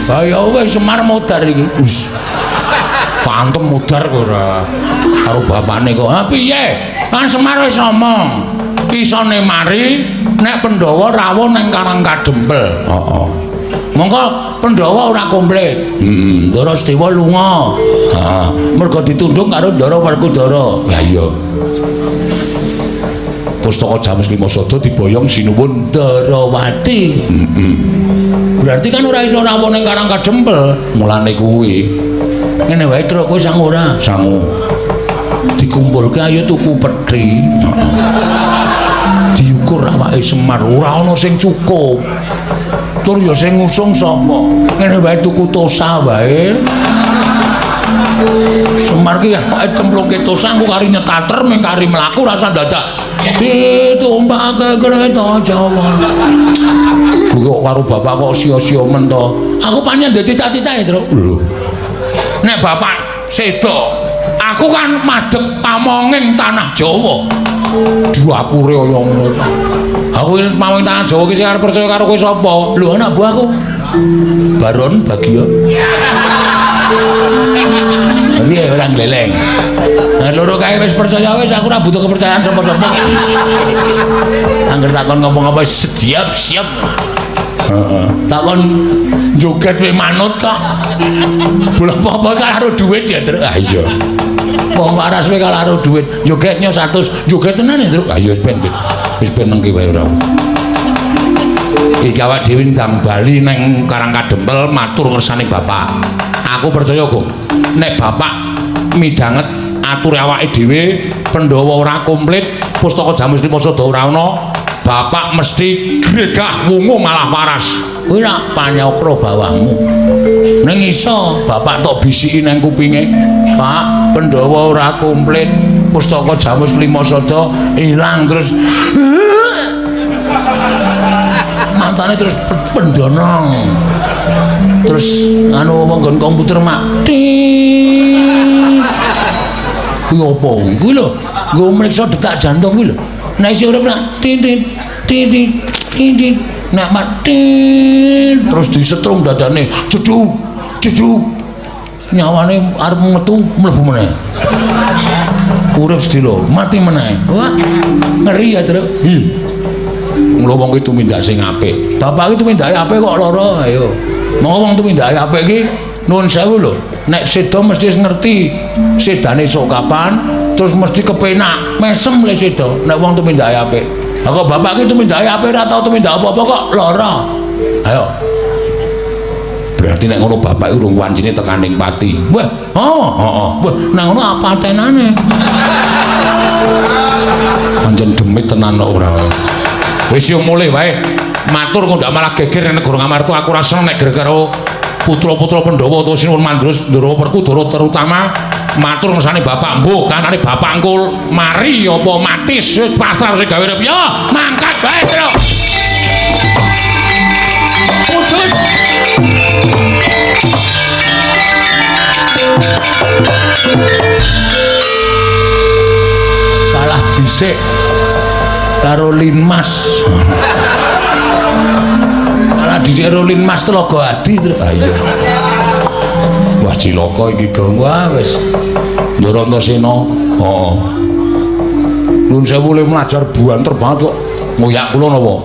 Ha ya wis Semar modar iki. Wis. Pantem modar kok ora. Karo bapakne kok. Ha piye? Kan Semar wis ngomong. Isone mari nek Pandhawa rawuh ning Karang Kadempel. Heeh. Monggo Pandhawa ora komplit. Ndara Sedewa lunga. Heeh. Mergo ditunduk karo Ndara Werkudara. Lah iya. Pustaka James Klimasada diboyong sinuwun Ndarawati. Berarti kan ora iso rawuh ning Karang Kadempel. Mulane kuwi. Ngene wae truk kowe sang ora? Sangu. Dikumpulke ayo tuku pethi. Diukur awake Semar ora ana sing cukup. Tur ya sing ngusung sapa? Ngene wae tuku tosa wae. Semar ki awake cemplungke tosa engko kari nyetater ming kari mlaku rasa dadak ditumpake kereta Jawa. Kok karo bapak kok sia-sia men to. Aku pancen ndek cita-citae, Tru. Lho. Nek bapak sedo, aku kan madhep pamonging tanah Jawa. Duapure kaya ngono. Aku iki pamonging tanah Jawa iki sing arep percaya karo kowe sapa? Lho anak buahku. Baron Bagio. Piye ora gleleng. Nah loro kae wis percaya wis aku ora butuh kepercayaan sapa-sapa. Angger takon ngomong apa siap. Heeh. Takon joget we manut kok. Bola apa karo duit ya, Truk. Ah iya. Wong waras we karo duit, jogetnya 100, joget tenan ya, Truk. Ah iya wis ben nengki wae ora. Iki awak dhewe ndang bali nang Karang Kadempel matur ngersane bapak. Aku percaya kok nek bapak midhanget ature awake dhewe Pandhawa ora komplit, Pustaka Jamus Klimasada ora ana, bapak mesti gregah wungu malah waras. Kuwi nak panyokro bawahmu. Ning iso bapak tok bisiki nang kupinge, Pak, Pandhawa ora komplit, Pustaka Jamus Klimasada ilang terus mantane terus pendonong. Terus anu nggon komputer mak. Kuwi opo? Kuwi lho, nggo mriksa detak jantung kuwi lho. Nek isih urip nak tit. Nek mati terus disetrum dadane. Jeduk. Nyawane arep metu mlebu meneh. Urip sedilo, mati meneh. Wah, ngeri ya, Truk. Mula wong ki tumindak sing apik. Bapak ki tumindake apik kok lara, ayo. Monggo wong tumindake apik ki nuwun sewu lho. Nek sedo mesti ngerti sedane sok kapan, terus mesti kepenak, mesem le sedo. Nek wong tumindake apik. Lah kok bapak ki tumindake apik ora tau tumindak apa-apa kok lara. Ayo. Berarti nek ngono bapak urung wancine tekaning pati. Wah, heeh. Wah, nang ngono apa tenane? Pancen demit tenan kok ora. Wis yo mulih wae. Matur kok ndak malah geger nek Negara Ngamarta aku rasa nek gara-gara putra-putra Pandhawa utawa Sinuwun Mandros Ndara Werkudara terutama matur ngersane bapak mbuh kanane bapak engkul mari apa mati wis pasrah sing gawe urip yo mangkat bae Tru. Putus. Kalah dhisik karo Linmas. Malah dhisik karo Linmas Telaga Adi. Ah iya. Wah cilaka iki gong wah wis. Ndara Antasena. Heeh. Nuwun sewu le mlajar buanter banget kok. Ngoyak kula napa?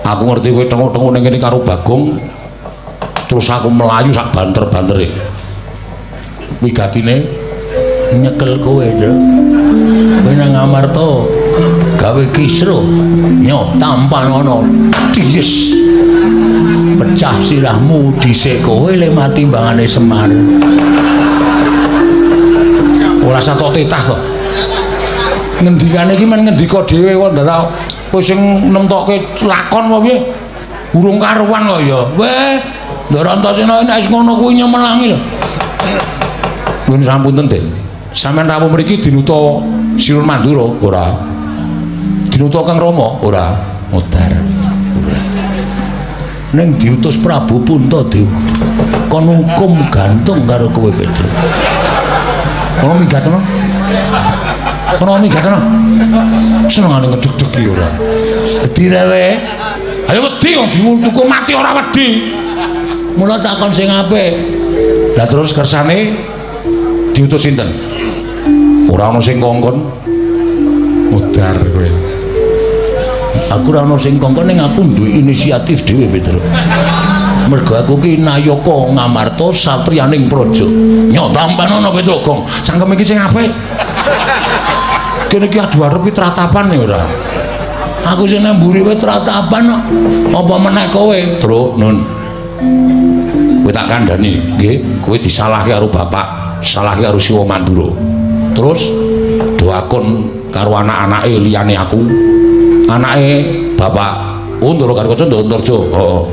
Aku ngerti kowe tengok-tengok ning kene karo Bagong. Terus aku melayu sak banter-bantere. Wigatine nyekel kowe, Ndra. Kowe nang Ngamarta gawe kisruh nyo tampan ngono dies pecah sirahmu dhisik kowe le mati mbangane Semar ora satok tetah to ngendikane iki men ngendika dhewe kok ndak kowe sing nemtokke lakon apa piye urung karuan kok ya weh Ndara Antasena nek wis ngono kuwi nyemelangi lho pun sampunten Den sampean rawuh mriki dinuta Sinuwun Mandura ora dinuta Kang Rama ora modar ora ning diutus Prabu Puntadewa kon hukum gantung karo kowe Pedro kono migatno senengane ngedeg-deg iki ora wedi rewe ayo wedi kok diwuntuku mati ora wedi Mula takon sing apik. Lah terus kersane diutus sinten? Ora ana sing kongkon. Mudar kowe. Aku ora ana sing kongkon ning aku duwe inisiatif dhewe, Petro. Mergo aku ki Nayaka Ngamarta satriyaning praja. Nyotampan ana Petro Gong. Cangkem iki sing apik. Kene iki adu arep tratapan ya ora. Aku sing nemburi kowe tratapan kok. Apa meneh kowe? Tru, Nun. Kowe tak kandhani, nggih. Kowe disalahke karo bapak, salahke karo Siwa Mandura. Terus doakon karo anak-anake liyane aku. Anake bapak Ndara Karkoco Ndarja. Heeh.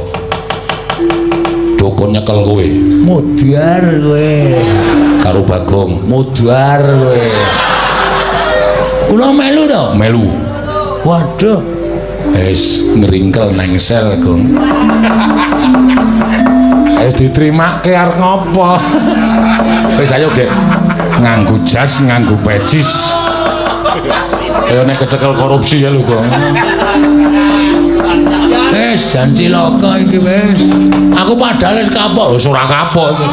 Dokon nyekel kowe. Mudhar kowe. Karo Bagong, mudhar kowe. Kula melu to? Melu. Waduh. Wis ngringkel nengsel, Gong. Wis diterimake arep ngopo? Wis ayo, Gek. Nganggo jas, nganggo pecis. Kaya nek kecekel korupsi ya lho, Gong. Wis jan cilaka iki wis. Aku padahal wis kapok, wis ora kapok iki.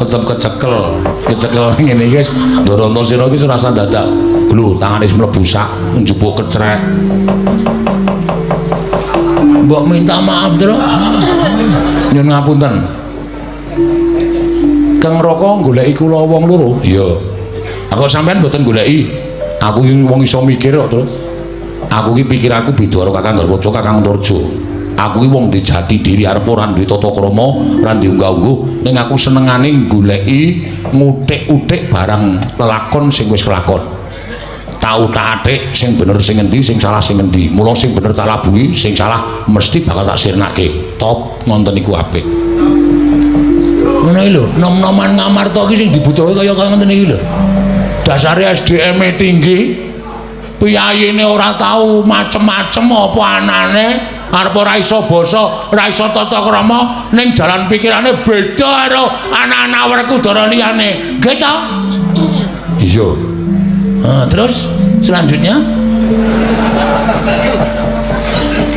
Tetep kecekel. Kecekel ngene iki wis Ndara Antasena iki rasa dadak. Lho, tangane wis mlebu sak njupuk kecrek. Mbok minta maaf, Tru. Nyun ngapunten. Kang Raka goleki kula wong loro. Iya. Aku sampean mboten goleki. Aku iki wong iso mikir kok, Tru. Aku iki pikiranku beda karo Kakang Garwaja, Kakang Ndarja. Aku iki wong di jati diri arep ora duwe tata krama, ora diunggah-ungguh, ning aku senengane goleki ngutik-utik barang lelakon sing wis kelakon. Tau tak atik sing bener sing endi, sing salah sing endi. Mula sing bener tak labungi, sing salah mesti bakal tak sirnake. Top ngonten iku apik. Ngono iki lho, nom-noman Ngamarta iki sing dibutuhke kaya ngoten iki lho. Dasare SDM-e tinggi, piyayine ora tau macem-macem apa anane, arep ora iso basa, ora iso tata krama, ning jalan pikirane beda karo anak-anak Werkudara liyane. Nggih to? Iya. Terus selanjutnya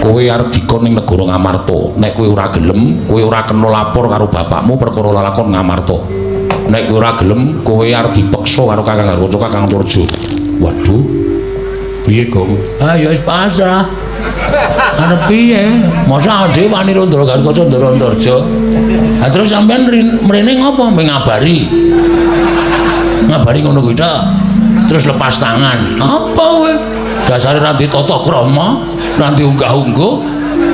kowe arep dikon ning negara Ngamarta. Nek kowe ora gelem, kowe ora kena lapor karo bapakmu perkara lakon Ngamarta. Nek kowe ora gelem, kowe arep dipeksa karo Kakang Garwaja, Kakang Ndarja. Waduh. Piye, Gong? Ah ya wis pasrah. Arep piye? Masa dhewe wani Ndara Karkoco Ndara Ndarja. Ha terus sampean mrene ngopo? Ngabari. Ngabari ngono kuwi tok. Terus lepas tangan. Apa kowe? Dasare ra ditata krama, ra diunggah-ungguh,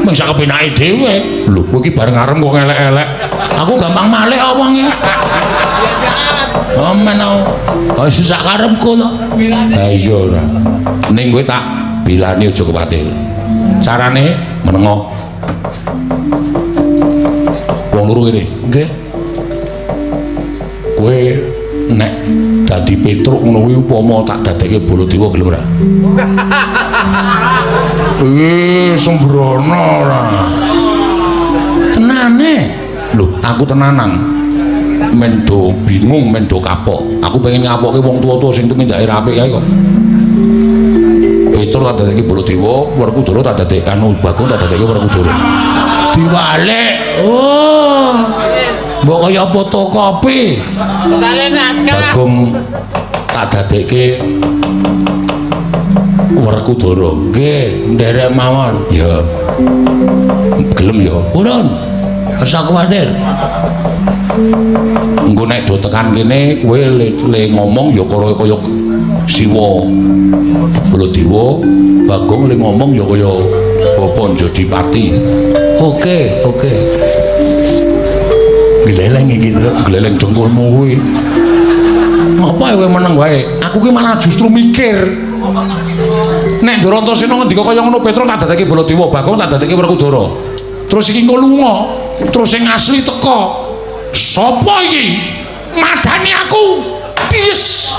mung sak kepenake dhewe. Lho, kowe iki bareng arem kok elek-elek. Aku gampang malih apa wong. Oh, menau. Oh, sak karepku to. Ha iya ora. Ning kowe tak bilani aja kuwatir. Carane menengo. Wong loro kene. Nggih. Kowe nek dadi Petruk ngono kuwi upama tak dadekke Baladewa gelem ora? Sembrono ora. Tenane. Lho, aku tenanan. Mendo bingung, mendo kapok. Aku pengen ngapokke wong tuwa-tuwa sing tumindake apik ae kok. Petruk tak dadekke Baladewa, Werkudara tak dadekke Bagong tak dadekke Werkudara. Diwalek. Oh. Mbok kaya fotokopi. Bagong tak dadekke Werkudara. Nggih, nderek mawon. Ya. Gelem ya. Purun. Ora kuwatir. Engko nek do tekan kene kowe le ngomong ya kaya Siwa Baladewa, Bagong le ngomong ya kaya Bapak Jodipati. Oke. Gleleng iki, gleleng jengkulmu kuwi. Ngapa kowe meneng wae? Aku ki malah justru mikir. Nek Ndara Antasena ngendika kaya ngono, Petruk tak dadekke Baladewa, Bagong tak dadekke Werkudara. Terus iki engko lunga, terus sing asli teka. Sapa iki? Madani aku. Tis.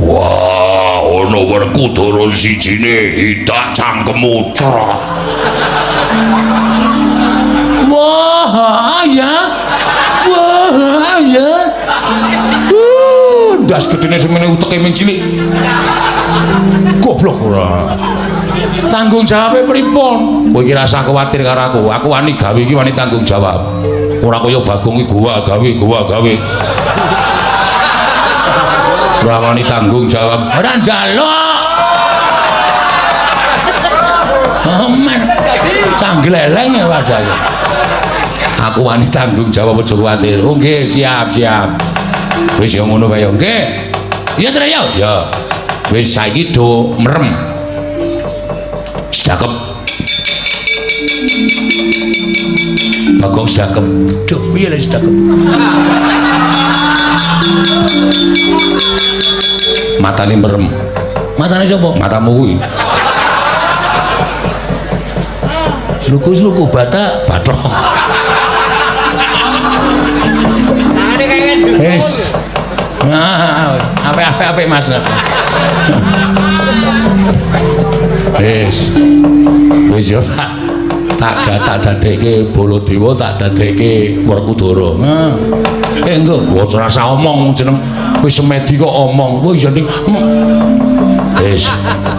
Wah, ana Werkudara sijine hitak cangkemmu cerot. Wah, ya. Ndas gedene semene uteke men cilik. Goblok ora. Tanggung jawabe pripun? Kowe iki rasa kuwatir karo aku. Aku wani gawe iki wani tanggung jawab. ora kaya Bagong iki gua gawe ora wani tanggung jawab ora njaluk aman canggleleng ya wajahe aku wani tanggung jawab aja kuwatir oh nggih siap wis ya ngono wae nggih iya to ya wis saiki do merem sedakep Bagong sedakep duh piye lek sedakep matane merem matane sapa matamu kuwi sluku bathok wis nah apik Mas wis yo tak dadekke Baladewa tak dadekke Werkudara engko ora rasa omong jeneng wis semedi kok omong wis ning wis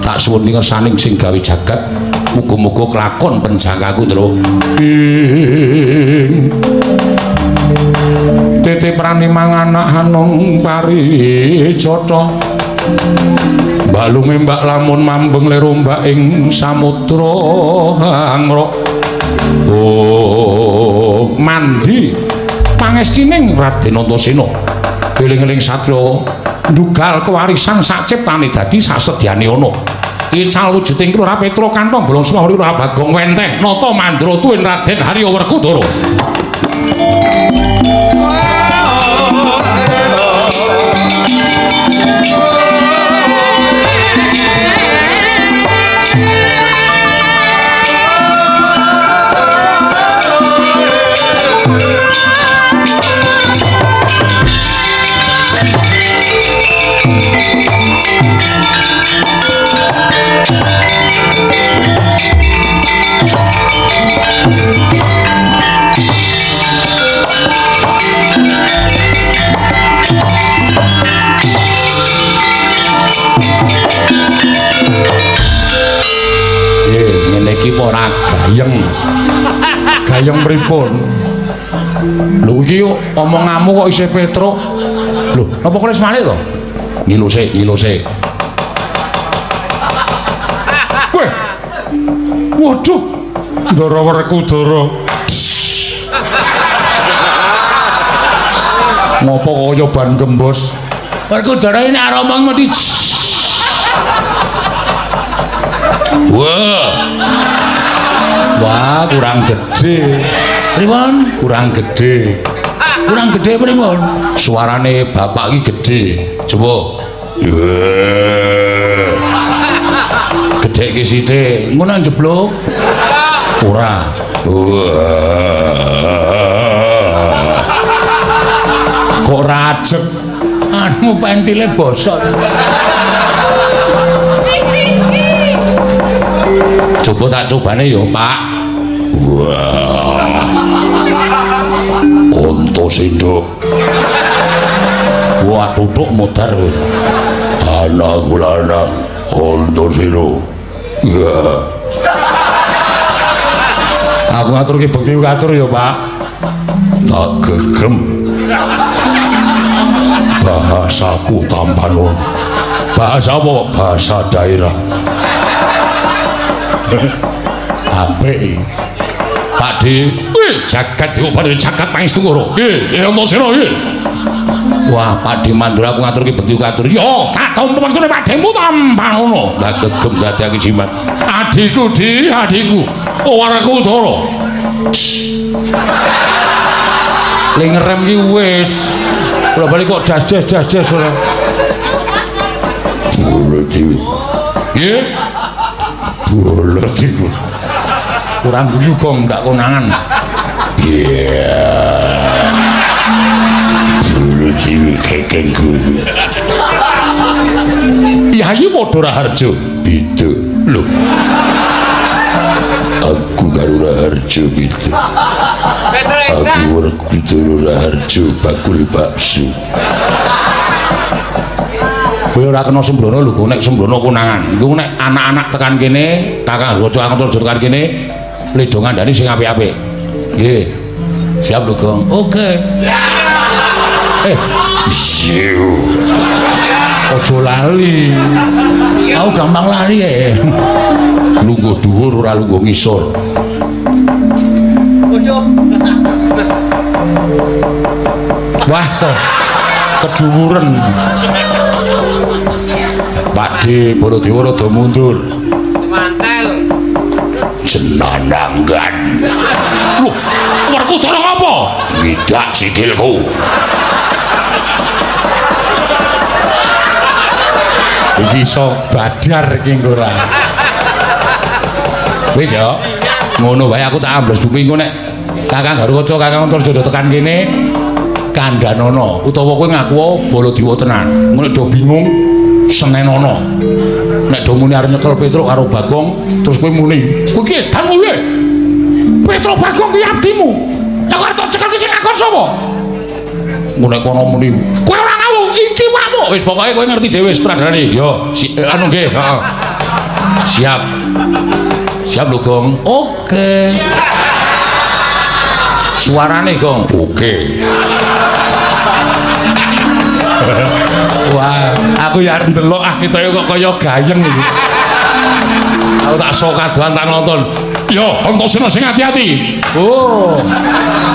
tak suwun ngersaning sing gawe jagat muga-muga kelakon penjagaku terus titip rani manganak hanung paricata balunge mbak lamun mambeng lero mbak ing samudra hangrok oh mandi pangestining Raden Antasena eling-eling satriya ndugal kewarisan saciptane dadi sasedyane ana ical wujuding Lurah Petra kantong bolong semua Lurah Bagong Wenteh nata mandra tuwin Raden Harya Werkudara ora gayeng pripun lho iki omonganmu kok isih Petruk lho apa kok wis malih to ngiluse weh waduh Ndara Werkudara ngopo kaya ban gembos Werkudara ini arep omong mesti wah kurang gede pripun kurang gede pripun suarane bapak iki gede coba gede ki sithik ngono njeblok ora kok rajeg anu pentile bosok coba tak cobane yo Pak wah Antasena wah tutuk modar anak kulana Antasena ya aku ngatur ki bekti ngatur yo Pak tak gegem bahasaku tampan bahasa apa bahasa daerah apik Pakde jagat diobati jagat Pangestu Koro nggih Antasena nggih wah Pakde mandura aku ngatur ki bekti ngatur yo tak tampa maksune Pakdemu tampan ngono lah gegem dadake jimat adikku Werkudara le ngerem ki wis ora balik kok das ora Baladewa nggih Baladewa kurang guyu Bong ndak konangan iya Baladewa kekengku Yayi padha Raharja beda lho aku karo Raharja beda aku Werkudara Raharja bakul bakso kowe ora kena sembrono lho nek sembrono konangan iku nek anak-anak tekan kene Kakang Raja tekan kene ledho ngandani sing apik-apik nggih Siap lho, Gong. Oke. Siu. Ojo lali. Aku gampang lali ya. Lungguh dhuwur ora lungguh ngisor. Wah, kedhuwuren. Pakde Baladewa rada mundur. Mantel. Jenanangan. Loh, warku dorong apa? Ngidak sikilku. Iki iso badar iki ora. Wis ya. Ngono wae aku tak ambles buku engko nek Kakang Garukaca Kakang Antarjaya tekan kene kandhanono utawa kowe ngaku Baladewa tenan. Ngono do bingung senenono. Nek do muni arep nyekel Petruk karo Bagong terus kowe muni. Kowe ki edan kowe. Petruk Bagong ki abdimu. Lah kok arep cekel ki sing ngakon sapa? Mune kono muni. Kowe ora ngawu iki wamu. Wis pokoke kowe ngerti dhewe sutradarane. Yo, anu nggih, heeh. Siap. Siap lho, Gong. Oke. Suarane, Gong. Oke. Wah, aku ya arep ndelok ketoke kok kaya gayeng iki. Aku tak sok kadoan tak nonton. Yo, Antasena sing ati-ati. Oh.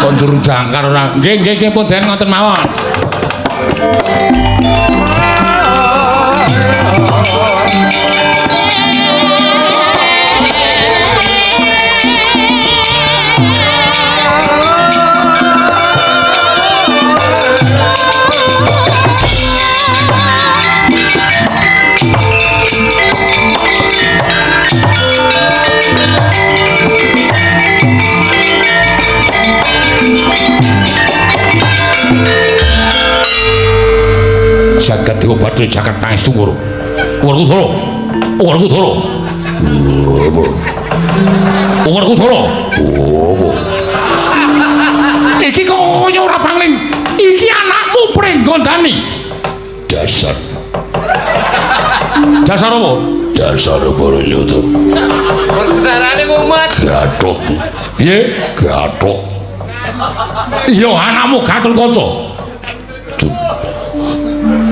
Kon durung jangkar ora. Nggih, poden ngoten mawon. Jagat Dewa Bathara jagat pangestu karo. Werkudara. Werkudara. Apa? Werkudara. Apa? Iki kok kaya ora pangling. Iki anakmu Pringgondani. Dasar. Dasar apa? Dasar Barayata. Werkudarane mumet. Gathot. Piye? Gathot. Iya anakmu Gatotkaca.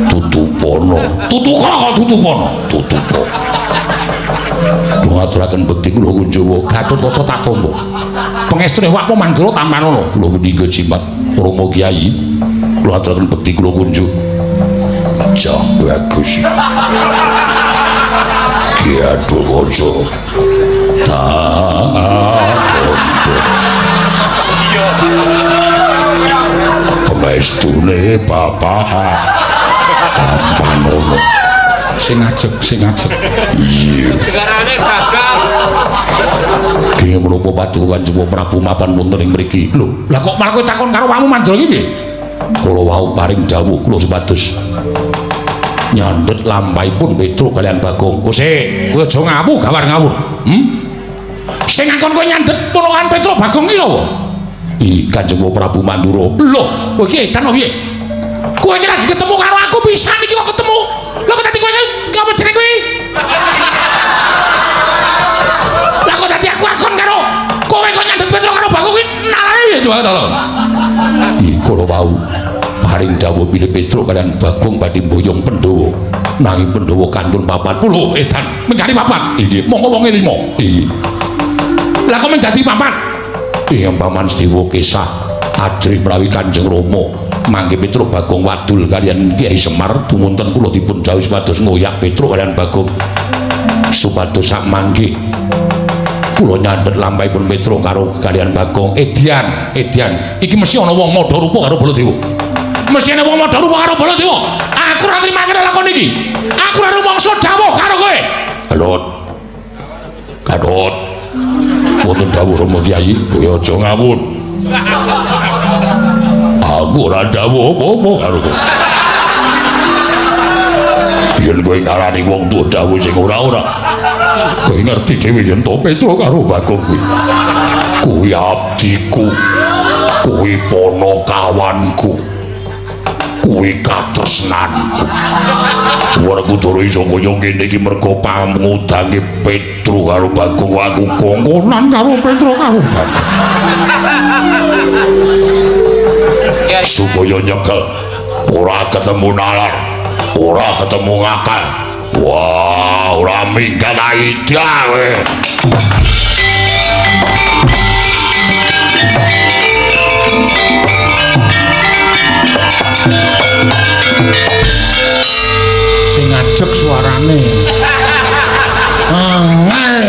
Tutupono. Tutupono. Ngaturaken bekti kula Kunjawa Gatotkaca tak tampa. Pengestune wakmu Mandura tampanono. Kula mendika jimat Rama Kyai. Kula aturaken bekti kula Kunjawa. Cah bagus. Gatotkaca. Tak tampa. Pemestune bapak tampanono sing ajeg iya Negarane gagal kaya menapa paduka Kanjeng Prabu mapan wonten ing mriki lho lah kok malah kowe takon karo wamu Mandura iki piye kula wau paring dawuh kula supados nyandhet lampahipun Petruk kalian Bagong kose kowe aja ngawu gawar ngawur sing ngakon kowe nyandhet ponokan Petruk Bagong iki sapa Kanjeng Prabu Mandura. Lho, kowe iki edan piye? Kowe iki lagi ketemu karo aku pisan iki kok ketemu. Lha kok dadi kowe apa jenenge kowe? Lah kok dadi aku akon karo kowe kok nyandhet Petruk karo Bagong kuwi nalane piye coba to? Kula wau paring dawuh bilih Petruk kalian Bagong badhe mboyong Pandhawa. Nanging Pandhawa kantun papat. Lho, edan mengkari papat. Iki monggo wonge 5. Iki. Lah kok menjadi papat? Ing Paman Sedewa Kesah ajrih menawi Kanjeng Rama mangke Petruk Bagong wadul kalian Kyai Semar tumunten kula dipun dawuh supados ngoyak Petruk kalian Bagong supados sak mangke kula nyandhet lampahipun Petruk karo kalian Bagong Edian iki mesti ana wong madha rupa karo Baladewa mesti ana wong madha rupa karo Baladewa aku ora trima karo lakon iki aku ora rumangsa dawuh karo kowe Gatot wonten dawuh Rama Kyai kowe aja ngawur aku ora dawuh apa-apa karo kowe yen kowe ngarani wong tuwa dawuh sing ora-ora kowe ngerti dhewe yen to Petruk karo Bagong kuwi abdiku kuwi ponokawanku kuwi katresnanku. Werkudara iso kaya ngene iki mergo pamudange Petro karo Bagong aku kongkonan karo Petro karo Bagong. Supaya nyekel ora ketemu nalar, ora ketemu ngakal. Wah, ora minggat aida we. Sing ngajek suarane. Angel.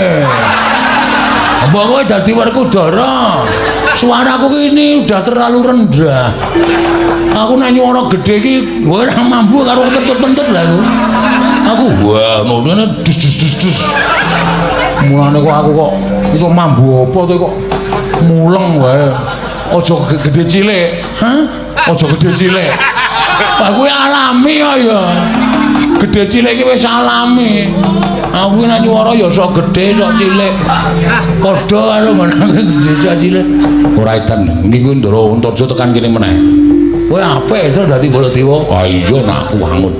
Mbok kowe dadi Werkudara. Suaraku ini udah terlalu rendah. Aku nek nyuara gedhe iki ora mampu karo kentut-kentut lha aku. Aku wah ngono dus. Mulane kok aku kok iku mambu apa to kok muleng wae. Aja gede cilik. Hah? Aja gede cilik. Lah kuwi alami ya. Gede cilik iki wis alami. Aku nek nyuara ya sok gedhe sok cilik. Padha karo menake gedhe sok cilik. Ora edan. Iki ku Ndara Antarja tekan kene meneh. Kowe apik to dadi Baladewa? Ah iya nak aku wangun.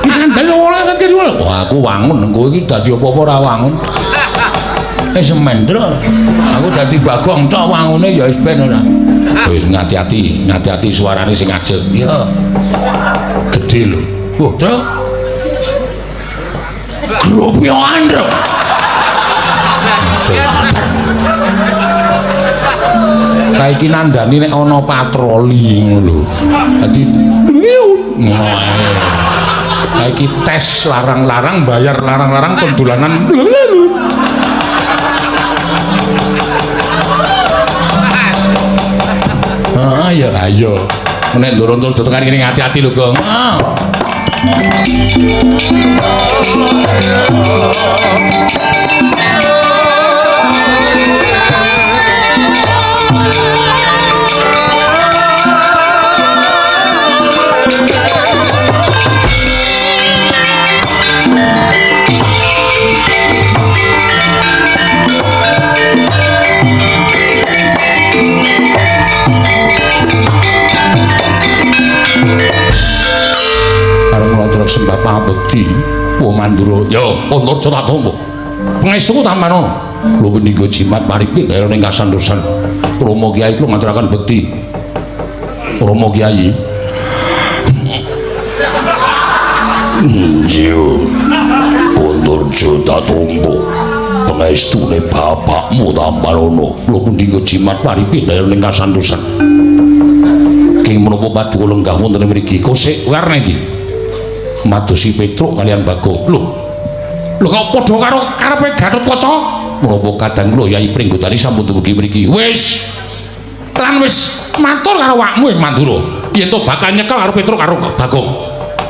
Iki sandal ora kan kene. Wah aku wangun kowe iki dadi apa-apa ora wangun. Semendra. Aku dadi Bagong tok wangune ya wis ben ora. Wis ngati-ati suarane sing ajeg. Iya. Gedhe lho. Wah, Tru. Grup yo andrep. Saiki nandani nek ana patroli ngono lho. Dadi ngono ae. Saiki tes larang-larang bayar larang-larang pendulanan. Ya ayo. Nek Ndara Antarja tekan kene ngati-ati lho, Gong. Sembah pabekti wa mandura ya Antarja Tatombo pangestu tampanono lho pendika jimat maripin daerah ing kasantosan Rama Kyai kula ngaturaken bekti Rama Kyai yo Antarja Tatombo pangestune bapakmu tampanono lho pendika jimat maripin daerah ing kasantosan king menapa paduka lenggah wonten mriki kosek warna iki madosi Petro kalian Bagong. Lho kok padha karo karepe Gatotkaca? Menapa kadang kula Yai Pringgotani sampun dumugi mriki. Wis. Lan wis matur karo awakmu Mandura. Yen to bakal nyekel karo Petro karo Bagong.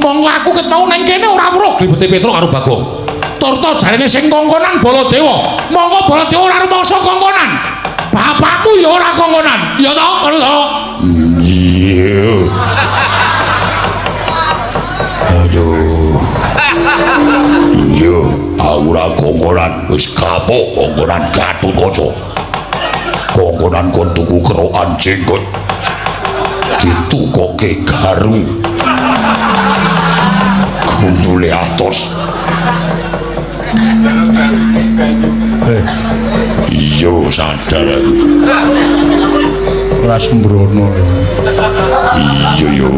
Monggo aku ket mau nang kene ora weruh glibete Petro karo Bagong. Turta jarene sing kongkonan Baladewa. Monggo Baladewa ora rumangsa kongkonan. Bapakmu ya ora kongkonan. Ya to, ngono to? Iya. Aduh. Yo, aku ora kongkonan wis kapok kongkonan Gatotkaca. Kongkonan kon tuku kerokan jenggot. Ditukoke garu. Gundule atos. Iya sadar aku. Ora sembrono. Iya yo.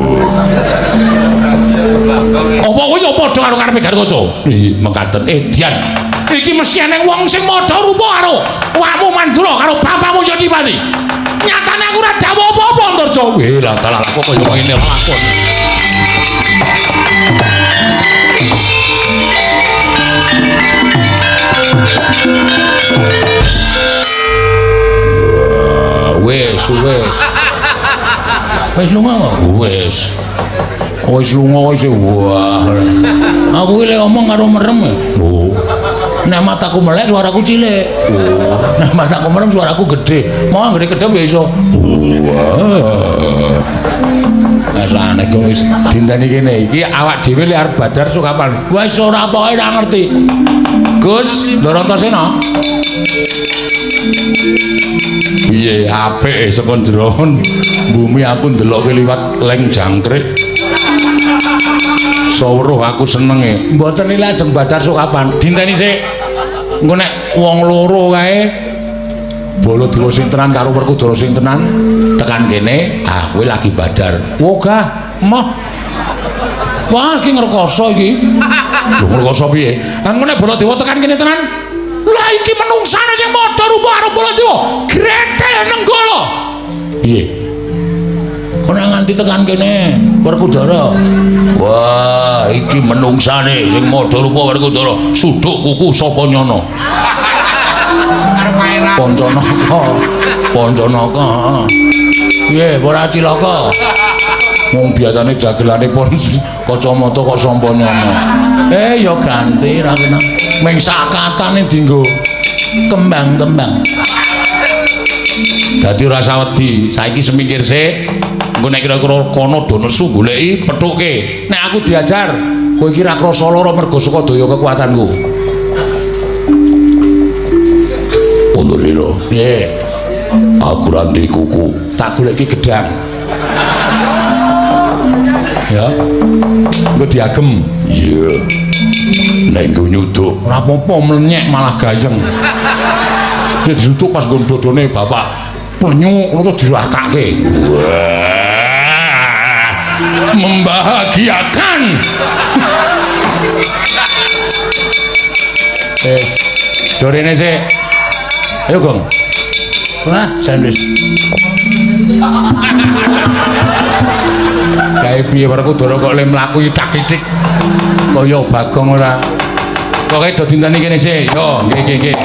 Apa kowe yo padha karo karepe Gatotkaca? Mekaten Dian. Iki mesti ana wong sing padha rupa karo awakmu Mandura karo bapakmu Yadipati. Nyatane aku ora dawuh apa-apa Antarja. Lah dalan kok kaya ngene lakon. Wes lunga wes lunga wis wah aku iki ngomong karo merem nek mataku melek suaraku cilik nek mataku merem suaraku gede mau gede kedep ya iso asane kok wis dinteni kene iki awak dhewe li arep badar sok kapan wis ora pokoke ora ngerti Gus Ndara Antasena piye apik saka njero bumi aku ndelokke liwat leng jangkrik Sawruh aku senenge. Mboten iki lajeng badar sok kapan? Dinteni sik. Engko nek wong loro kae Baladewa sing tenan karo Werkudara sing tenan tekan kene, ah kowe lagi badar. Wogah, moh. Wah, iki ngrekoso iki. Lho ngrekoso piye? Engko nek Baladewa tekan kene tenan, lah iki menungsane sing padha rupa karo Baladewa. Gretel nenggala. Piye? Kok nganti tekan kene Werkudara. Wah, iki menungsane sing padha rupa Werkudara. Suduk kuku sapa nyono? Pancanaka. Piye, ora cilaka? Wong biasane dagelane pon kacamata kok sampa nyono. Ya ganti ra kena. Ming sakatane dienggo kembang-kembang. Dadi ora usah wedi, saiki semikir sik. Engko nek kira-kira kono do nesu goleki pethuke. Nek aku diajar, kowe iki ra krasa lara mergo saka daya kekuatanku. Pondoriro. Piye? Aku ranti kuku, tak goleki gedang. Ya. Engko diagem. Iya. Nek nggo nyuduk, ora apa-apa mlenyek malah gayeng. Dia disutuk pas nggon dodone bapak penyuk terus diratake. Wah. Membahagiakan. Dorene sik. Ayo, Gong. Nah, sandwich. Kae piye Werkudara kok le mlaku itak-itik kaya Bagong ora. Pokoke do dinteni kene sik. Yo, nggih.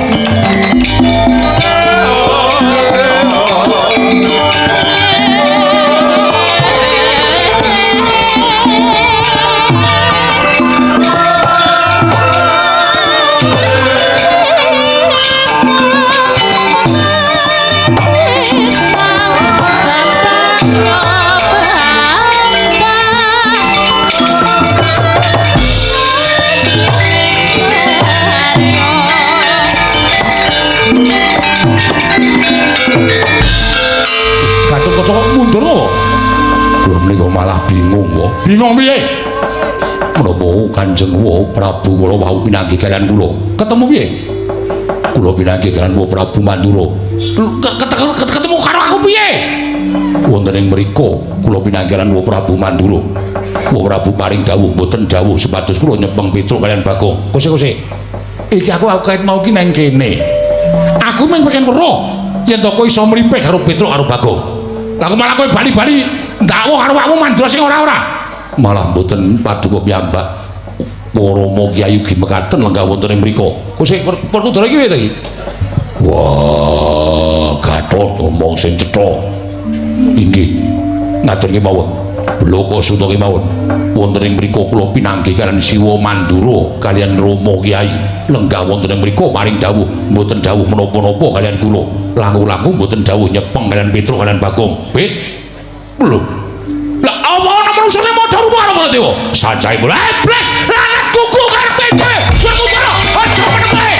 Mundur apa? Kula menika malah bingung kok. Bingung piye? Menapa Kanjeng Prabu kula wau pinanggih kalian kula? Ketemu piye? Kula pinanggih kalian Prabu Mandura. Ketemu karo aku piye? Wonten ing mriku kula pinanggih kalian Prabu Mandura. Prabu paring dawuh mboten dawuh supados kula nyepeng Petruk kalian Bagong. Kose. Iki aku kait mau ki nang kene. Aku mung pengen weruh yen to kowe iso mrimpih karo Petruk karo Bagong. Lah malah kowe bali-bali ndakwa karo awakmu Mandura sing ora-ora. Malah mboten paduka piyambak. Rama Kyai ugi mekaten lenggah wonten ing mriku. Kose Werkudara iki piye to iki? Wah, Gatot omong sing cetha. Inggih. Ngatur kemawon. Bloko Suta kemawon. Wonten ing mriku kula pinanggih kalian Siwa Mandura kalian Rama Kyai lenggah wonten ing mriku paring dawuh mboten dawuh menapa-napa kalian kula. Langkung-langkung mboten dawuh nyepeng kalian Petruk kalian Bagong. Lho. Lah apa ana manungsa sing padha rupa karo Baladewa? Sajae kula blek lanat kuku karepe dhewe. Werkudara aja menenge.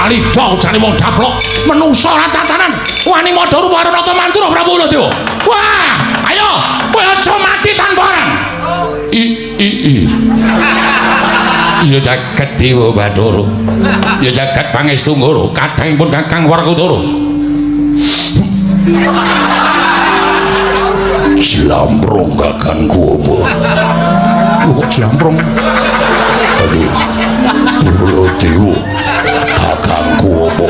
Lidah jane wong daplok menungsa ora tatanan wani madha rupa karo Nata Mantura Prabu Baladewa. Wah, ayo kowe aja mati tanpa aran. Ya jagat Dewa Bathara. Ya jagat Pangestu Nggara kadangipun Kakang Werkudara. Jlamprong kakangku apa? Kok jlamprong? Aduh. Baladewa. Kakangku apa?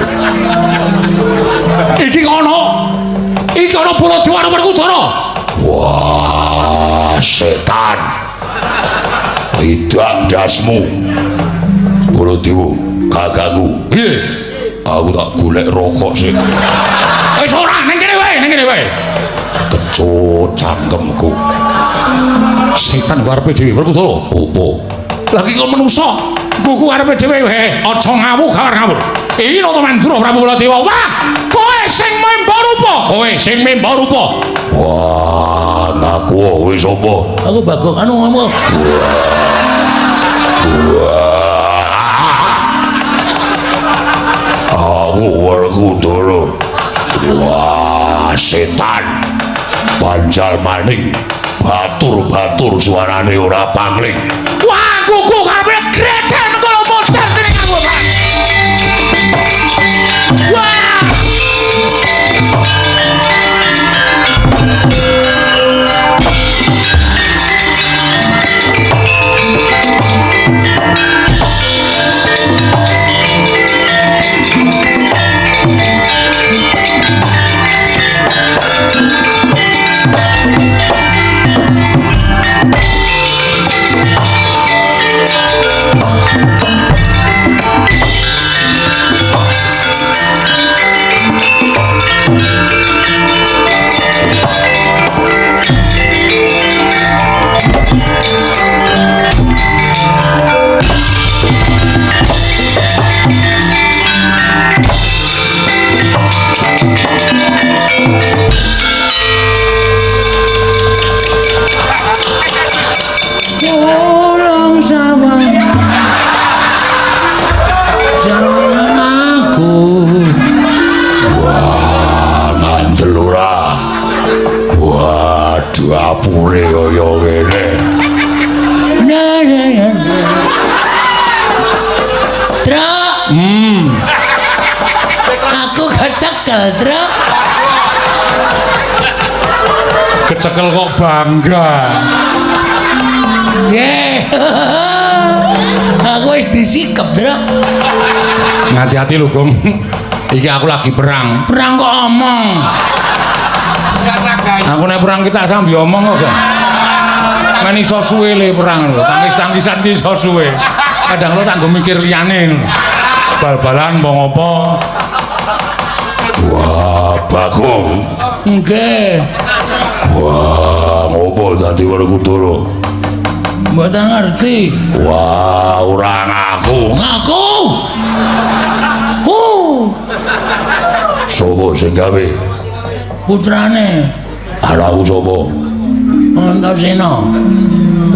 Iki kono Baladewa karo Werkudara. Wah, setan. Idang dasmu. Baladewa, kakakku. Piye? Aku tak golek rokok sik. Wis ora, ning kene wae. Kecut cangkemku. Setan karepe dhewe Werkudara. Opo? Lagi kon menungso, buku karepe dhewe wae. Aja ngawur. Iki to Mandura Prabu Baladewa. Wah, kowe sing memba rupa. Wah, ngaku wis apa? Aku Bagong anu ngomong. Aku Werkudara. Wah, setan. Banjal maning. Batur suarane ora pangling. Wah, kuku karepe greten karo modar dening aku, Pak. Wah. Dapure kaya ngene. Truk. Aku kecekel, Truk. Kecekel kok bangga. Nggih. Aku wis disikep, Truk. Hati-hati lho, Gong. Iki aku lagi perang. Perang kok omong. Aku nek perang kita sampe omong kok, Gong. Men iso suwe le perang lho. Tangis-tangisan ki iso suwe. Kadang lo tak nggo mikir liyane lho. Bal-balan mbok ngopo. Wah, Bagong. Nggih. Wah, ngopo dadi Werkudara? Mboten ngerti. Wah, ora ngaku. Ngaku. Sopo sing gawe? Putrane. Anakku sopo? Antasena.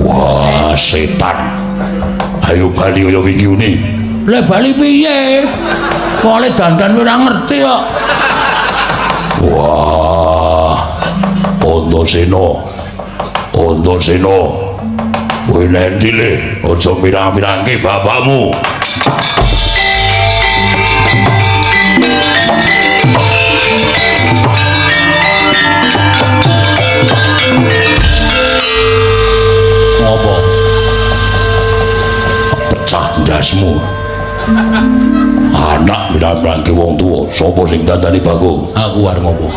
Wah, setan. Ayo bali kaya wingi uni. Lah bali piye? Kok dandan ora ngerti kok. Wah. Antasena. Kowe nendi le? Aja mirang-mirangke bapakmu. Ngopo? Pecah ndasmu. Anak mirang-mirangke wong tuwa. Sapa sing dandani Bagong? Aku arep ngopo?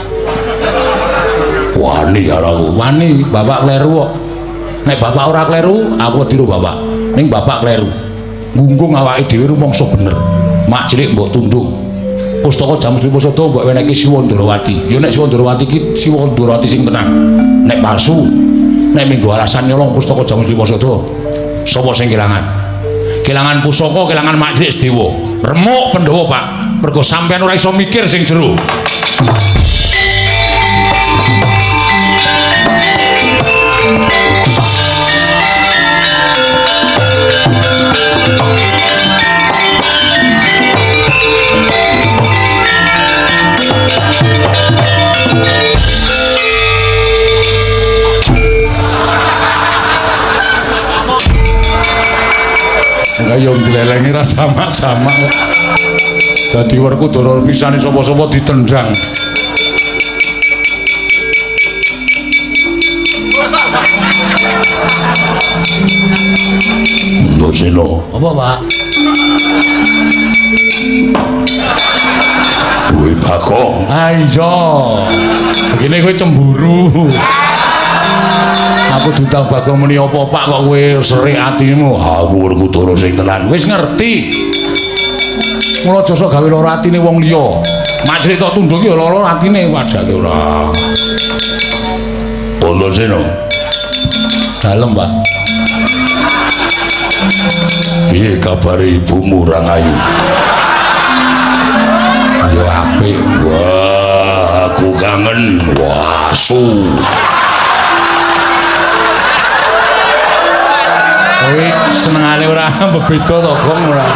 Wani karo Wani, bapak kleru kok. Nek bapak ora kleru, aku wedi bapak. Ning bapak kleru. Ngunggung awake dhewe rumangsa bener. Mak cilik mbok tundung. Pustaka Jamus Liposada mbok wenehke Siwa Ndarawati. Ya nek Siwa Ndarawati iki Siwa Ndarawati sing tenang. Nek palsu, nek minggu alasan nyolong pustaka Jamus Liposada, sapa sing kelangan? Kelangan pusaka, kelangan Mak Cilik Sedewa. Remuk Pandhawa, Pak. Mergo sampean ora iso mikir sing jero. Kaya nglelengi ra jamak-jamak. Dadi Werkudara pisane sapa-sapa ditendang. Antasena. Apa, Pak? Kowe Bagong. Ah iya. Begini kowe cemburu. Aku dudang Bagong muni apa Pak kok kowe serik atimu. Aku Werkudara sing tenan. Wis ngerti. Mula aja sok gawe lara atine wong liya. Mak crita tunduk ya lara atine wajake ora. Ono seno. Dalem, Pak. Piye kabare ibumu Rangayu? Ya apik. Wah, aku kangen. Wasu. Kowe senengane ora bebeda to, Gong ora.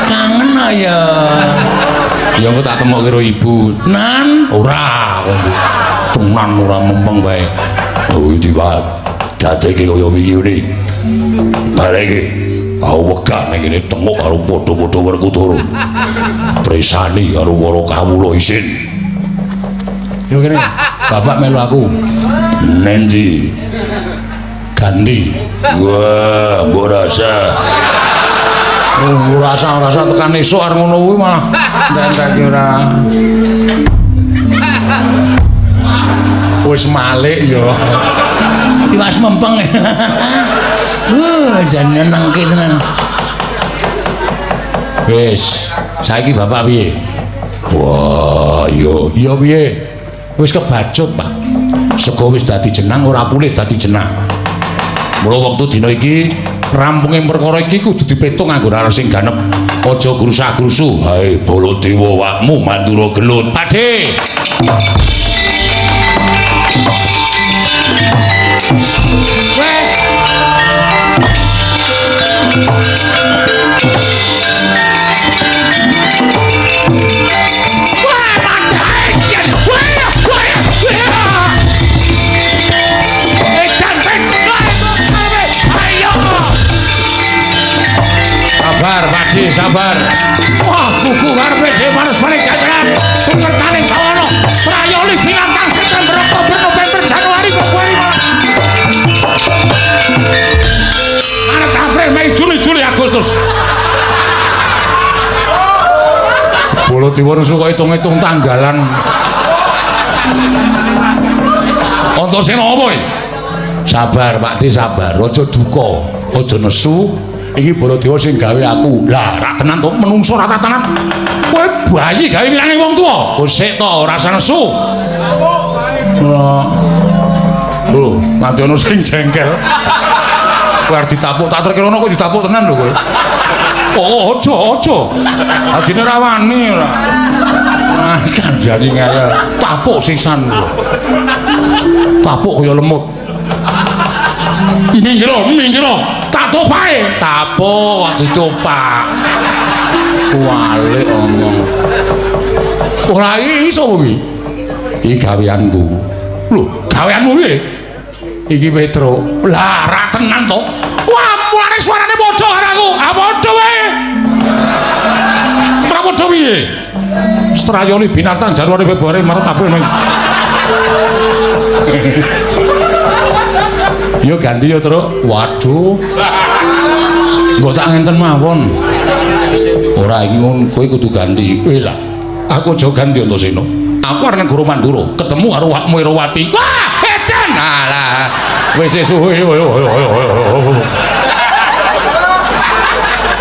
Kangen ya. Ya engko tak temok karo ibu. Nan, ora. Tenan ora mempeng wae. Oh, iki wae. Dadeke kaya wingi bareke aku wegah ning kene tengok karo padha-padha Werkudara. Presani karo para kawula isin. Yo kene, bapak melu aku. Nendi. Ganti. Wah, mbok rasa. Oh, rasa tekan esuk arep ngono kuwi malah entek ora. Wis malik yo. Tiwas mempeng. Jan nyenengke tenan. Wis, saiki bapak piye? Wah, yo piye? Wis kebacut, Pak. Sego wis dadi jenang ora pulih dadi jenang. Mula wektu dina iki rampunge perkara iki kudu dipetung nganggo lara sing ganep. Aja grusah-grusu. Hae Baladewa wakmu Mandura gelut. Padhe. Sabar, Pakji, sabar. Wah, buku karepe dhewe manis-manis jajaran. Sukertaning bawana, Strayoli binatang September, Oktober, November, Januari, Februari, Maret, April, Mei, Juli, Agustus. Baladewa nesu kok hitung-hitung tanggalan. Antasena apa iki? Sabar, Pakji, sabar. Aja duka, aja nesu. Iki Baladewa sing gawe aku. Lah, ra tenan to menungso ra tenan. Kowe bayi gawe milane wong tuwa. Oh, sik to, ora usah nesu. Oh, nanti ono sing jengkel. Kowe arep ditapuk, tak terkira ono kok ditapuk tenan lho kowe. Oh, aja. Agine ra wani ora. Kan jadi ngaya tapuk sisan lho. Tapuk kaya lemut. Minggir. Tak topae. Tapuk kok ditopak. Wale omong. Ora iso kuwi. Iki gaweanku. Lho, gaweanmu piye? Iki Petro. Lah, ra tenan to. Wah, mulane suarane padha karo aku. Ah padha wae. Ora padha piye? Strayoli binatang Januari, Februari, Maret, April, Mei. Yo ganti yo, Truk. Waduh. Mbok tak ngenten mawon. Ora iki ngono, kowe kudu ganti. Lah, aku aja ganti Antasena. Aku arep negara Mandura, ketemu karo wakmu Irawati. Wah, edan. Alah, wis suwe.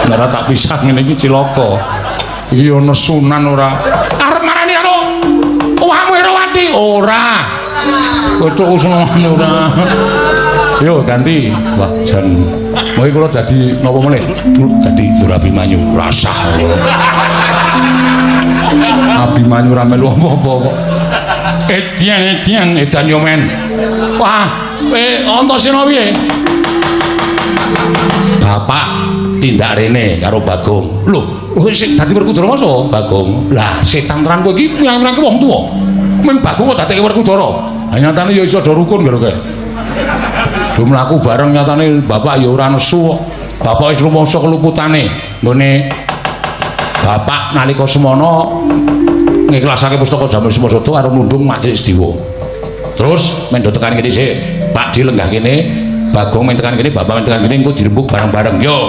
Ora tak pisah ngene iki cilaka. Iki ana sunan ora. Arep marani karo wakmu Irawati. Ora. Kowe senengane ora. Yo ganti, Wah jan. Kowe kula dadi napa meneh? Dadi Abimanyu, rasah. Abimanyu ora melu apa-apa kok. Etian edan yo men. Wah, Antasena piye? Bapak tindak rene karo Bagong. Lho, sing dadi Werkudara masa Bagong? Lah, setan terang kowe iki nyang-nyangke wong tuwa. Men Bagong kok dadekke Werkudara. Nyatane ya iso do rukun karo kowe. Do mlaku bareng nyatane bapak ya ora nesu kok. Bapak wis rumangsa keluputane nggone bapak nalika semana ngiklasake pustaka Jamur Semosada karo nundung Mak Cik Sediwa. Terus men do tekan kene sik. Pak Di lenggah kene, Bagong men tekan kene, bapak men tekan kene engko dirembuk bareng-bareng. Yo.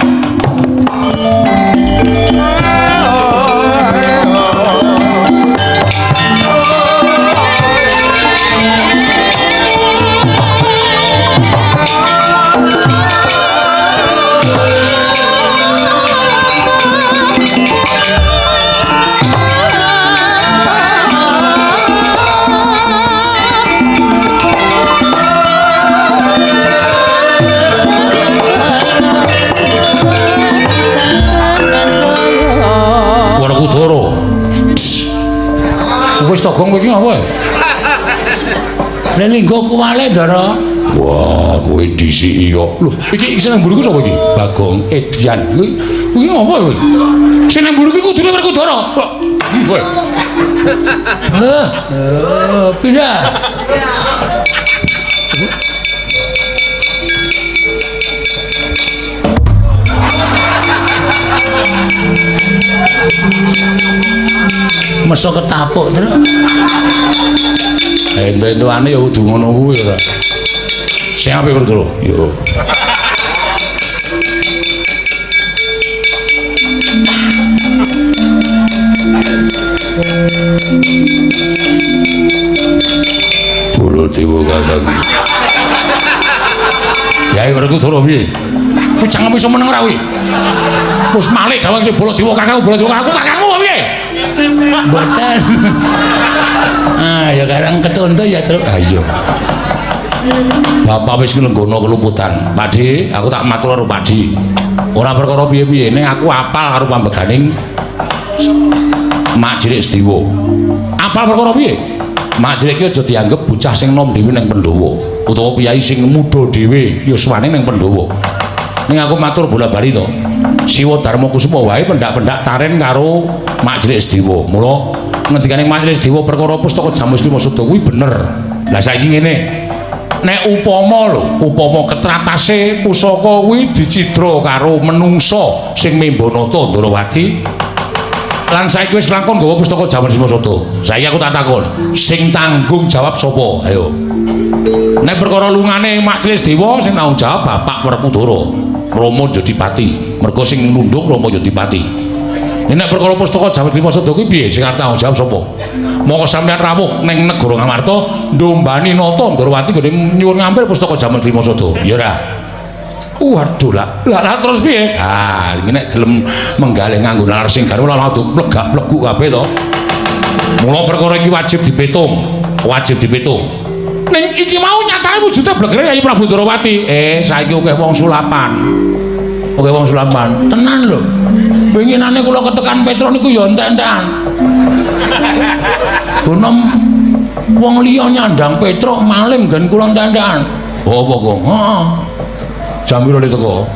wis to gong kowe iki apa? Lelinggo kuwale Ndara. Wah, kowe disiki kok. Lho, iki sing nang mburiku sapa iki? Bagong Edian. Kuwi apa kowe? Sing nang mburiku kudune Werkudara. Kowe. Pindah. Mesok ketapuk terus. Entu-entuane ya kudu ngono kuwi ora. Sing apik Werkudara. Yo. Bolo dewa kakang. Ya Werkudara piye? Kowe jangan iso meneng ra kuwi. Wis malik dawang sing bolo dewa kakang kakangmu piye? Mboten. Ya karang ketonto ya terus. Iya. Bapak wis nglenggono kelumputan. Pakdi, aku tak matur karo Pakdi. Ora perkara piye-piye, ning aku apal karo pambeganing Mak Cilik Sediwa. Apal perkara piye? Mak Cilik iki aja dianggep bocah sing nom dhewe ning Pandhawa, utawa piyai sing muda dhewe ya suwane ning Pandhawa. Ning aku matur bola-bali to. Siwa Darma Kusuma wae pendak-pendak taren karo Mak Cilik Sediwa. Mula ngendikane Mak Cilik Sediwa perkara pustaka Jamus Lima Sada kuwi bener. Lah saiki ngene. Nek upama ketratase pusaka kuwi dicidra karo menungsa sing Membanata Ndarawati lan saiki wis langkung nggawa pustaka Jamus Lima Sada. Saiki aku tak takon, sing tanggung jawab sapa? Ayo. Nek perkara lungane Mak Cilik Sediwa sing tanggung jawab Bapak Werkudara, Rama Jodipati. Mergo sing nunduk Rama Jodipati. Nek perkara pustaka Jamus Lima Sada kuwi piye sing arep tanggung jawab sapa? Moko sampeyan rawuh ning negara Ngamarta ndombani nata Ndarawati gone nyuwun ngampil pustaka Jamus Lima Sada. Ya ora. Waduh lah terus piye? Iki nek gelem menggalih nganggo nalar sing garwa lan plegak-plegu kabeh to. Mula perkara iki wajib dipetung. Ning iki mau nyatane wujude blegere Kyai Prabu Ndarawati. Saiki akeh wong sulapan. Tenan lho. Winginane kula ketekan Petro niku ya entek-entekan. Gunom wong liya nyandang Petro maling gen kula entek-entekan. Oh apa kok? Heeh. Jam piro teko?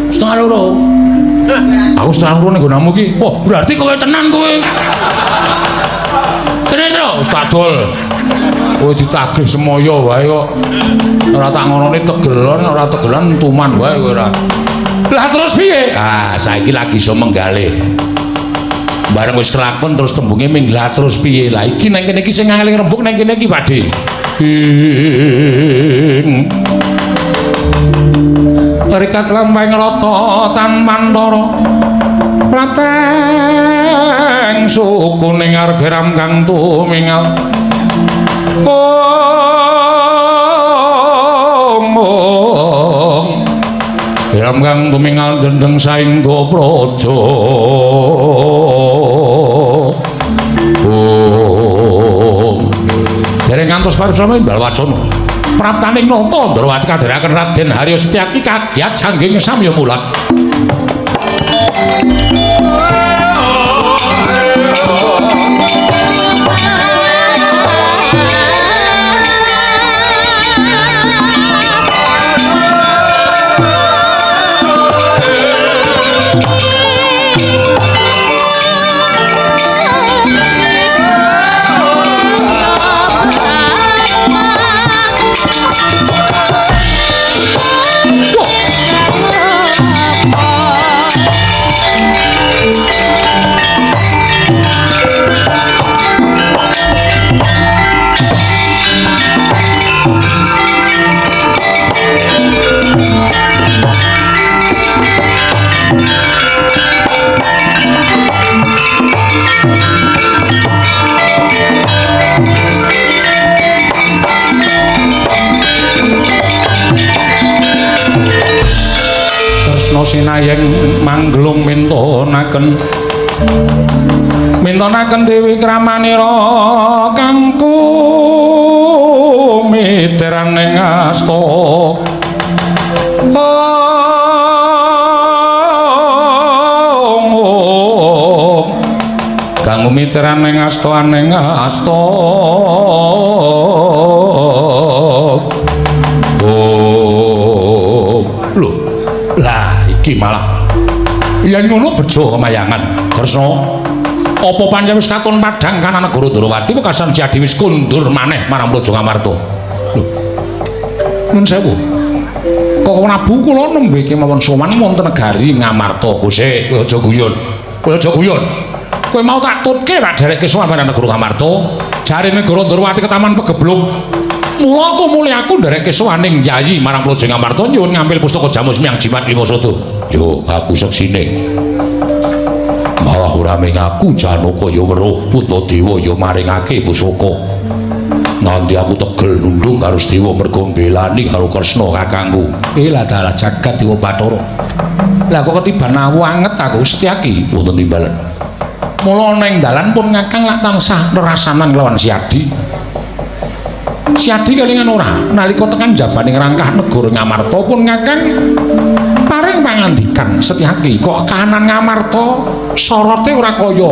1:30. Aku 1:30 ning gonamu iki. Wah, berarti kowe tenan kowe. Kene to, wis tak dol. Kowe ditagih semaya wae kok. Ora tak ngonone tegelon, ora tegelan tuman wae kowe ora. lah terus piye? Saiki lagi iso menggalih. Bareng wis kelakon terus tembunge minglah terus piye? Lah iki nang kene iki sing ngeling rembug nang kene iki, Pakde. Rikat lampahing rata tan Pandara. Prateng suku ning argeram kang tumingal. Hiram kang tumingal dendeng saengga praja. Dereng ngantos paripurna mbal wacana. Praptaning nata Ndarawati kadharaken Raden Harya Setyaki kagiat sangging samya mulat. Sinayeng manglung mintonaken Dewi Kramanira kang kumiteran ing asta Kang miteran ning asta ning asta. Oh. Lho. Lah iki malah yen ngono bejo kemayangan. Kresna. Apa pancen wis katon padhang kana negara Darawati wekasan Jadi wis kundur maneh marang Praja Ngamarta. Lho. Nun sewu. Kok Prabu kula nembe kemawon sowan wonten negari Ngamarta. Gusti, kowe aja guyon. Kowe aja guyon. Kowe mau tak tutke tak derekke sowan marang negara Ngamarta. Jare negara Darawati ketaman pegebluk. Mula tumuli aku nderekke sowaning Yayi marang Praja Ngamarta nyuwun ngambil pustaka Jamu Semyang Jimat Lima Sada. Yo, aku seksine. Malah ora mung aku Janaka ya weruh Putadewa ya maringake pusaka. Nanti aku tegel nundung karo Dewa mergo mbelani karo Kresna kakangku. Lah dalah jagat Dewa Bathara. Lah kok ketiban awu anget aku Setyaki wonten timbalan. Mula ning dalan pun Kakang lak tansah nerasanan lawan Siadi. Siadi kelingan ora nalika tekan jabaning rangkah negara Ngamarta pun Kakang paring pangandikan Setyaki kok kahanan Ngamarta sorote ora kaya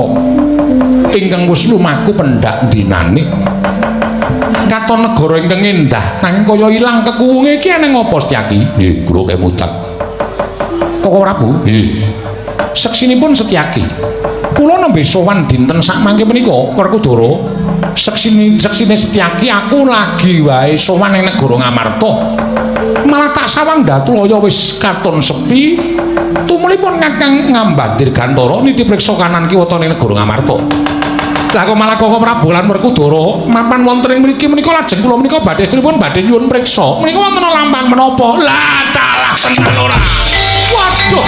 ingkang wis lumaku pendak dinane. Katon negara ingkang endah nanging kaya ilang kekuwunge iki ana ngopo Setyaki? Nggih, kula kemudak. Koko Prabu? Nggih. Seksinipun Setyaki. Kula nembe sowan dinten sak mangke menika Werkudara. Seksine Setyaki aku lagi wae sowan ning negara Ngamarta. Malah tak sawang Datulaya wis katon sepi. Tumulipun Kakang Ngambadir Gantara niti priksa kanan kiwatane negara Ngamarta. Lah kok malah Koko Prabu lan Werkudara mapan wonten ing mriki menika lajeng kula menika badhe stripun badhe nyuwun priksa. Menika wonten lambang menapa? Lah dalah tenan ora. Waduh.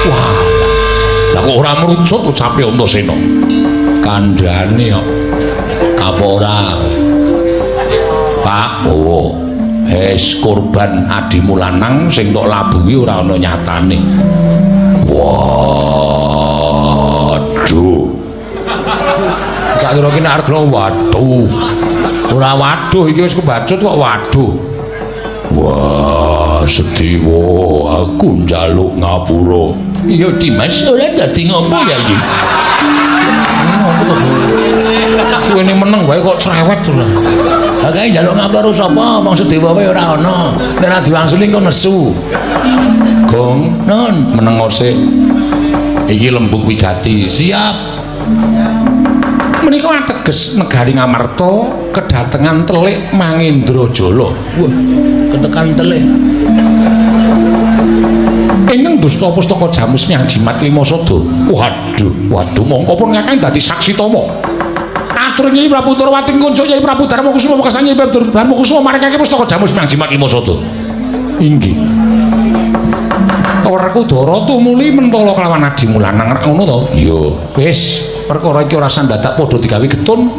Wah. Lah kok ora merucut ucape Antasena. Kandhane kok. Kapora. Pak, oh. Korban adimu lanang sing tok labuhi ora ana nyatane. Waduh. Gak kira kene arep waduh. Ora waduh iki wis kebacut kok waduh. Wah, Sedewa, aku njaluk ngapura. Iya Dimas, ora dadi ngopo ya iki. Ngopo to? Suwene meneng wae kok cerewet to. Lah kae njaluk ngapura sapa? Wong Sedewa wae ora ana. Nek ora diwangsuli kok nesu. Gong, non meneng sik. Iki lembuk wigati. Siap. Menika ateges negari Ngamarta kedatengan telik Mangindrajala. Wah, ketekan telik. Ingkang dusta pustaka Jamu Semyang Jimat Lima Sada. Waduh, mongko pun Kakang dadi saksi tama. Atur Nyai Prabu Darawati kunjuk Nyai Prabu Darmakusuma wekasan Nyai Prabu Darmakusuma maringake pustaka Jamu Semyang Jimat Lima Sada. Inggih. Werkudara tumuli mentala kelawan adimu lanang ngono to? Iya. Wis, perkara iki ora sandadak padha digawe getun.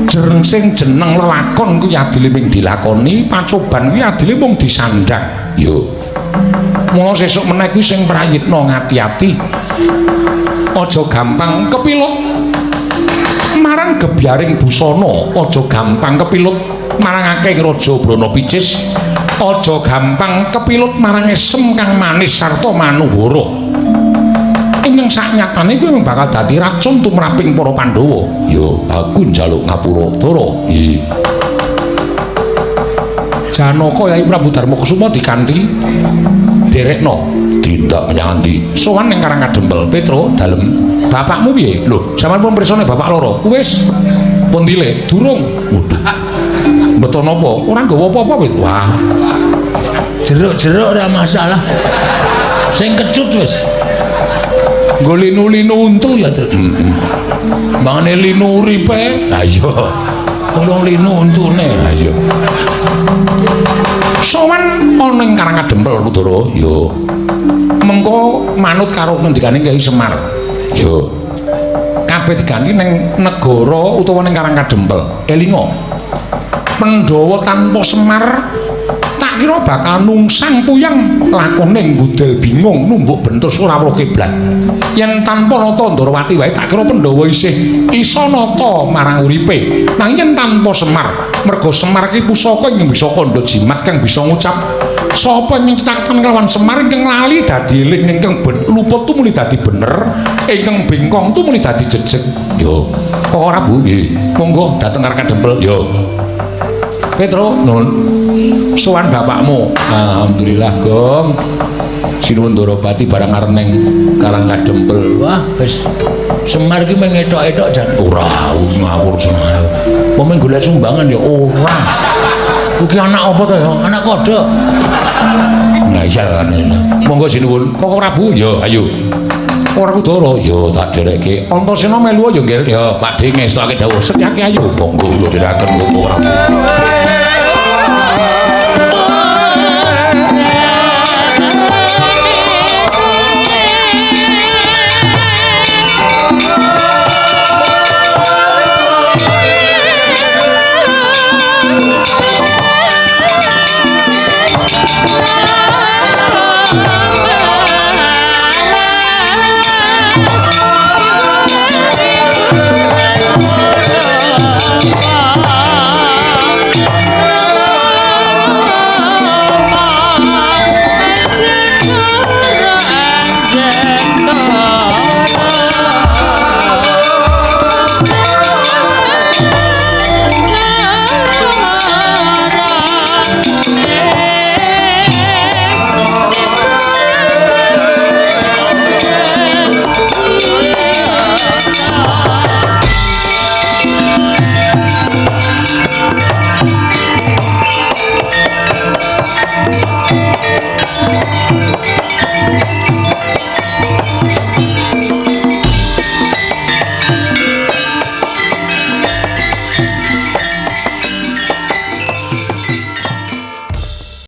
Jerengsing jeneng lelakon kuwi adile mung dilakoni, pacoban kuwi adile mung disandang. Yo. Mula sesuk meneh kuwi sing prayitna ngati-ati. Aja gampang kepilut marang gebyaring busana, aja gampang kepilut marang akeh Raja Brana Picis. Aja gampang kepilut marang esem kang manis sarta manuhara. Ingkang saknyatane kuwi bakal dadi racun tumraping para Pandhawa. Ya, aku njaluk ngapura, Dara. Nggih. Janaka Yai Prabu Darmakusuma dikanthi derekna tindak menyang ndi? Sowan ning Karang Kadempel, Petro, dalem. Bapakmu piye? Lho, sampeyan pun pirsane bapak loro. Wis pun dilek, durung. Waduh. Betul napa? Ora nggawa apa-apa wis. Wah. Jeruk-jeruk ora masalah. Sing kecut wis. Nggo linu-linu untu ya, Tru. Mangane linu uripe. Ha iya. Tolong linu untune. Ha iya. Sowan ana ing Karang Kadempel, Udara. Yo. Mengko manut karo ngendikane Kyai Semar. Yo. Kabeh diganti ning negara utawa ning Karang Kadempel. Elinga. Pandhawa tanpa Semar tak tak kira bakal nungsang puyang lakone ngudel bingung numbuk bentus ora weruh kiblat. Yen tanpa nata Ndrawati wae tak kira Pandhawa isih isa nata marang uripe. Nanging yen tanpa Semar, merga Semar ki pusaka ing bisa kandha jimat kang bisa ngucap sapa ing cekakan kelawan Semar ingkang lali dadi eling ingkang luput tu muli dadi bener, ingkang bengkong tu muli dadi jejeg. Yo, kok ora Bu? Nggih. Monggo dateng Raka Dempel. Yo. Petro, nun. Sowan bapakmu. Alhamdulillah, Gong. Sinuwun Ndrawati barang arep ning Karang Kadempel. Wah, wis Semar ki mung etok-etok jan ora ngawur Semar. Wong golek sumbangan ya ora. Iki anak apa to ya? Anak kodhok. Nah, iya kan. Monggo sinuwun. Kok Prabu? Ya, ayo. Ora Kudara, ya tak derekke. Antasena melu ya nggih. Ya, Pakde ngestake dawuh. Setyake ayo. Monggo kula dherekaken kok ora.